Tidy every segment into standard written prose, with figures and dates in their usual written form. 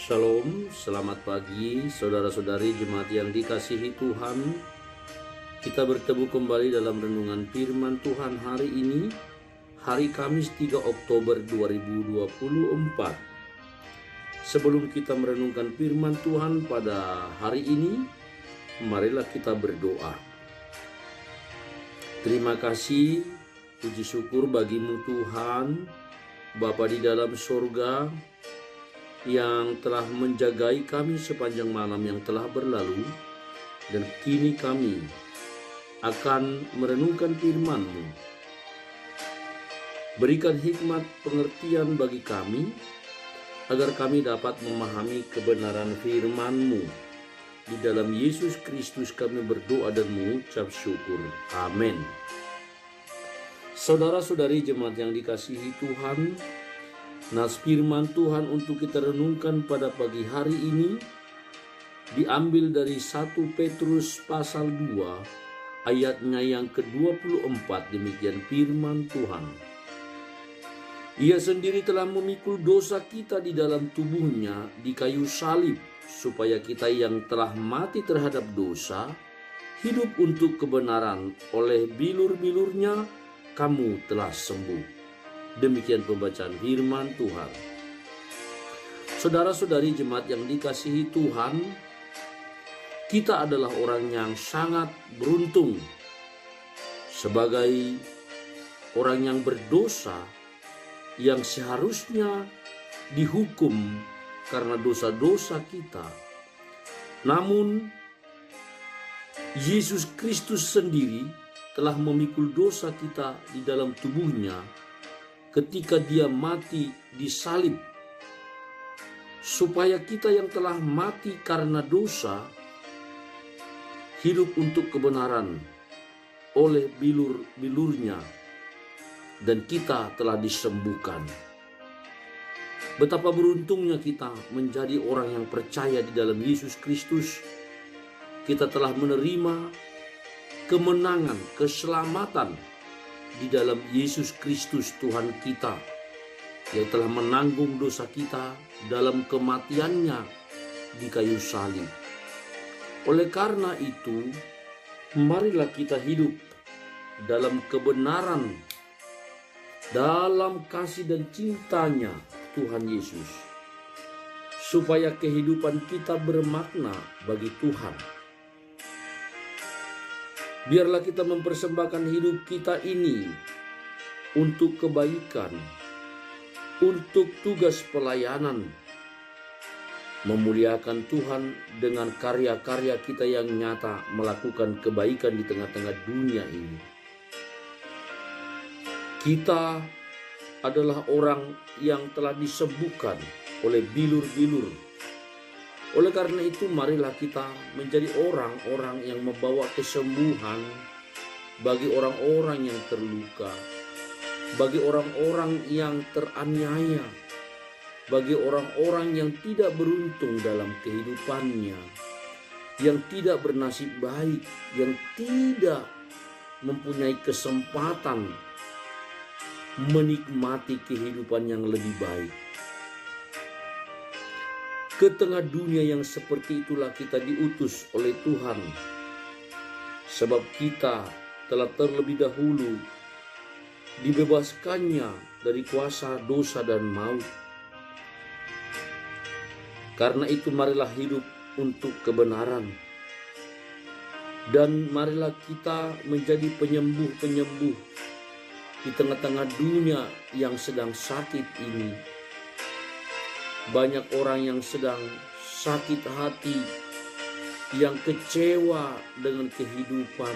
Shalom, selamat pagi saudara-saudari jemaat yang dikasihi Tuhan. Kita bertemu kembali dalam renungan firman Tuhan hari ini, hari Kamis 3 Oktober 2024. Sebelum kita merenungkan firman Tuhan pada hari ini, marilah kita berdoa. Terima kasih, puji syukur bagimu Tuhan, Bapa di dalam surga, yang telah menjagai kami sepanjang malam yang telah berlalu, dan kini kami akan merenungkan firman-Mu. Berikan hikmat pengertian bagi kami, agar kami dapat memahami kebenaran firman-Mu. Di dalam Yesus Kristus kami berdoa dan mengucap syukur. Amin. Saudara-saudari jemaat yang dikasihi Tuhan, nas firman Tuhan untuk kita renungkan pada pagi hari ini diambil dari 1 Petrus pasal 2 ayatnya yang ke-24. Demikian firman Tuhan. Ia sendiri telah memikul dosa kita di dalam tubuhnya di kayu salib, supaya kita yang telah mati terhadap dosa hidup untuk kebenaran. Oleh bilur-bilurnya kamu telah sembuh. Demikian pembacaan firman Tuhan. Saudara-saudari jemaat yang dikasihi Tuhan, kita adalah orang yang sangat beruntung sebagai orang yang berdosa, yang seharusnya dihukum karena dosa-dosa kita. Namun Yesus Kristus sendiri telah memikul dosa kita di dalam tubuhnya ketika Dia mati di salib, supaya kita yang telah mati karena dosa hidup untuk kebenaran oleh bilur-bilurnya, dan kita telah disembuhkan. Betapa beruntungnya kita menjadi orang yang percaya di dalam Yesus Kristus. Kita telah menerima kemenangan, keselamatan di dalam Yesus Kristus Tuhan kita, yang telah menanggung dosa kita dalam kematiannya di kayu salib. Oleh karena itu, marilah kita hidup dalam kebenaran, dalam kasih dan cintanya Tuhan Yesus, supaya kehidupan kita bermakna bagi Tuhan. Biarlah kita mempersembahkan hidup kita ini untuk kebaikan, untuk tugas pelayanan, memuliakan Tuhan dengan karya-karya kita yang nyata, melakukan kebaikan di tengah-tengah dunia ini. Kita adalah orang yang telah disembuhkan oleh bilur-bilur. Oleh karena itu, marilah kita menjadi orang-orang yang membawa kesembuhan bagi orang-orang yang terluka, bagi orang-orang yang teraniaya, bagi orang-orang yang tidak beruntung dalam kehidupannya, yang tidak bernasib baik, yang tidak mempunyai kesempatan menikmati kehidupan yang lebih baik. Ke tengah dunia yang seperti itulah kita diutus oleh Tuhan, sebab kita telah terlebih dahulu dibebaskannya dari kuasa dosa dan maut. Karena itu marilah hidup untuk kebenaran, dan marilah kita menjadi penyembuh-penyembuh di tengah-tengah dunia yang sedang sakit ini. Banyak orang yang sedang sakit hati, yang kecewa dengan kehidupan.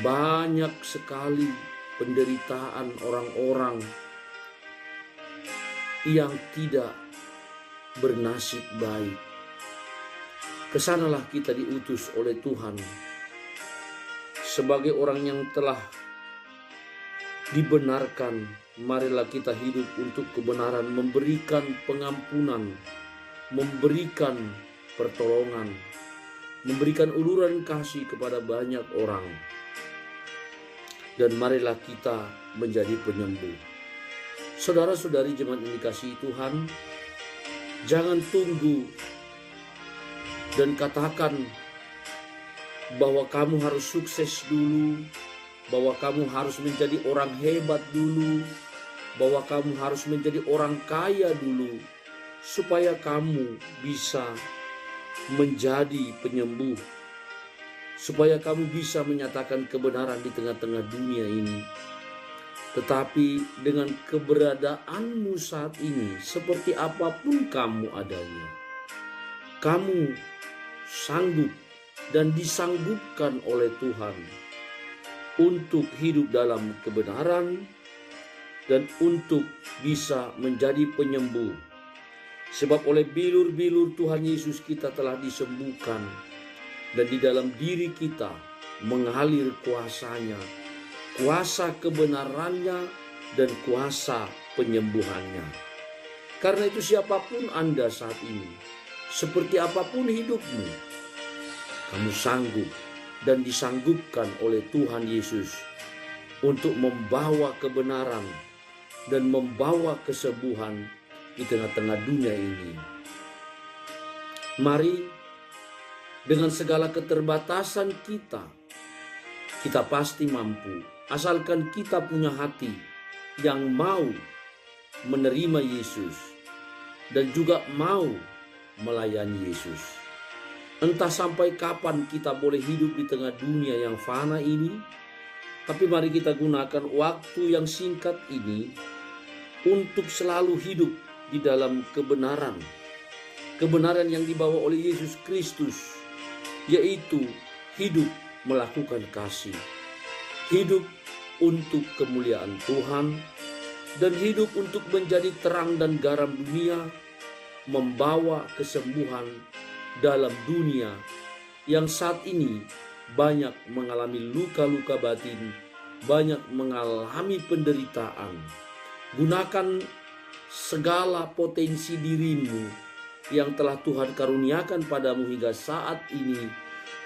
Banyak sekali penderitaan orang-orang yang tidak bernasib baik. Kesanalah kita diutus oleh Tuhan sebagai orang yang telah dibenarkan. Marilah kita hidup untuk kebenaran, memberikan pengampunan, memberikan pertolongan, memberikan uluran kasih kepada banyak orang. Dan marilah kita menjadi penyembuh. Saudara-saudari jemaat yang dikasihi Tuhan, Jangan tunggu dan katakan bahwa kamu harus sukses dulu, bahwa kamu harus menjadi orang hebat dulu, bahwa kamu harus menjadi orang kaya dulu, supaya kamu bisa menjadi penyembuh, supaya kamu bisa menyatakan kebenaran di tengah-tengah dunia ini. Tetapi dengan keberadaanmu saat ini, seperti apapun kamu adanya, kamu sanggup dan disanggupkan oleh Tuhan untuk hidup dalam kebenaran dan untuk bisa menjadi penyembuh. Sebab oleh bilur-bilur Tuhan Yesus kita telah disembuhkan, dan di dalam diri kita mengalir kuasanya, kuasa kebenarannya dan kuasa penyembuhannya. Karena itu siapapun Anda saat ini, seperti apapun hidupmu, kamu sanggup dan disanggupkan oleh Tuhan Yesus untuk membawa kebenaran dan membawa kesembuhan di tengah-tengah dunia ini. Mari dengan segala keterbatasan kita pasti mampu, asalkan kita punya hati yang mau menerima Yesus dan juga mau melayani Yesus. Entah sampai kapan kita boleh hidup di tengah dunia yang fana ini, tapi mari kita gunakan waktu yang singkat ini untuk selalu hidup di dalam kebenaran. Kebenaran yang dibawa oleh Yesus Kristus, yaitu hidup melakukan kasih, hidup untuk kemuliaan Tuhan, dan hidup untuk menjadi terang dan garam dunia, membawa kesembuhan dalam dunia yang saat ini banyak mengalami luka-luka batin, banyak mengalami penderitaan. Gunakan segala potensi dirimu yang telah Tuhan karuniakan padamu hingga saat ini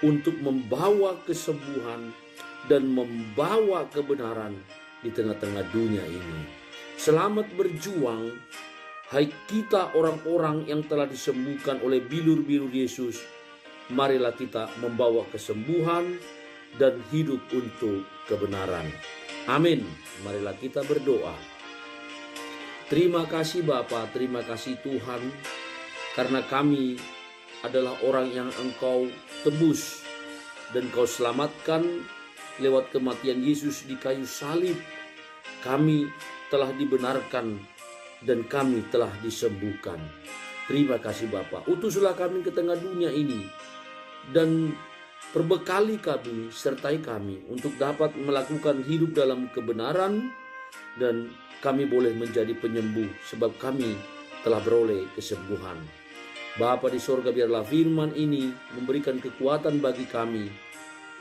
untuk membawa kesembuhan dan membawa kebenaran di tengah-tengah dunia ini. Selamat berjuang, hai kita orang-orang yang telah disembuhkan oleh bilur-bilur Yesus. Marilah kita membawa kesembuhan dan hidup untuk kebenaran. Amin. Marilah kita berdoa. Terima kasih Bapa, terima kasih Tuhan, karena kami adalah orang yang Engkau tebus dan Kau selamatkan lewat kematian Yesus di kayu salib. Kami telah dibenarkan dan kami telah disembuhkan. Terima kasih Bapa. Utuslah kami ke tengah dunia ini dan perbekali kami, sertai kami untuk dapat melakukan hidup dalam kebenaran, dan kami boleh menjadi penyembuh sebab kami telah beroleh kesembuhan. Bapa di sorga, biarlah firman ini memberikan kekuatan bagi kami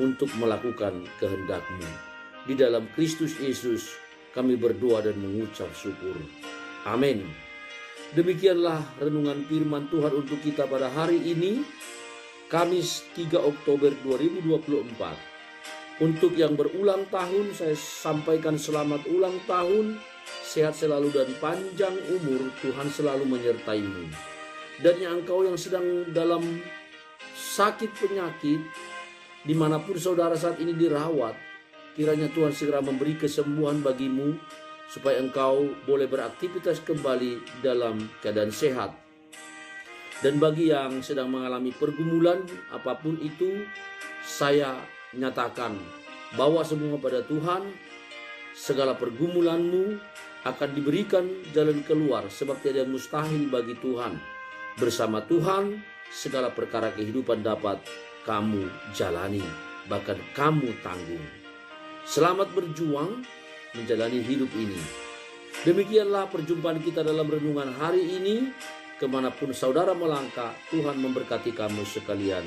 untuk melakukan kehendak-Mu. Di dalam Kristus Yesus kami berdoa dan mengucap syukur. Amin. Demikianlah renungan firman Tuhan untuk kita pada hari ini, Kamis 3 Oktober 2024. Untuk yang berulang tahun, saya sampaikan selamat ulang tahun, sehat selalu dan panjang umur, Tuhan selalu menyertai-mu. Dan yang engkau yang sedang dalam sakit penyakit, dimanapun saudara saat ini dirawat, kiranya Tuhan segera memberi kesembuhan bagimu, supaya engkau boleh beraktivitas kembali dalam keadaan sehat. Dan bagi yang sedang mengalami pergumulan apapun itu, saya nyatakan, bawa semua pada Tuhan. Segala pergumulanmu akan diberikan jalan keluar, sebab tidak mustahil bagi Tuhan. Bersama Tuhan, segala perkara kehidupan dapat kamu jalani, bahkan kamu tanggung. Selamat berjuang menjalani hidup ini. Demikianlah perjumpaan kita dalam renungan hari ini. Kemanapun saudara melangkah, Tuhan memberkati kamu sekalian.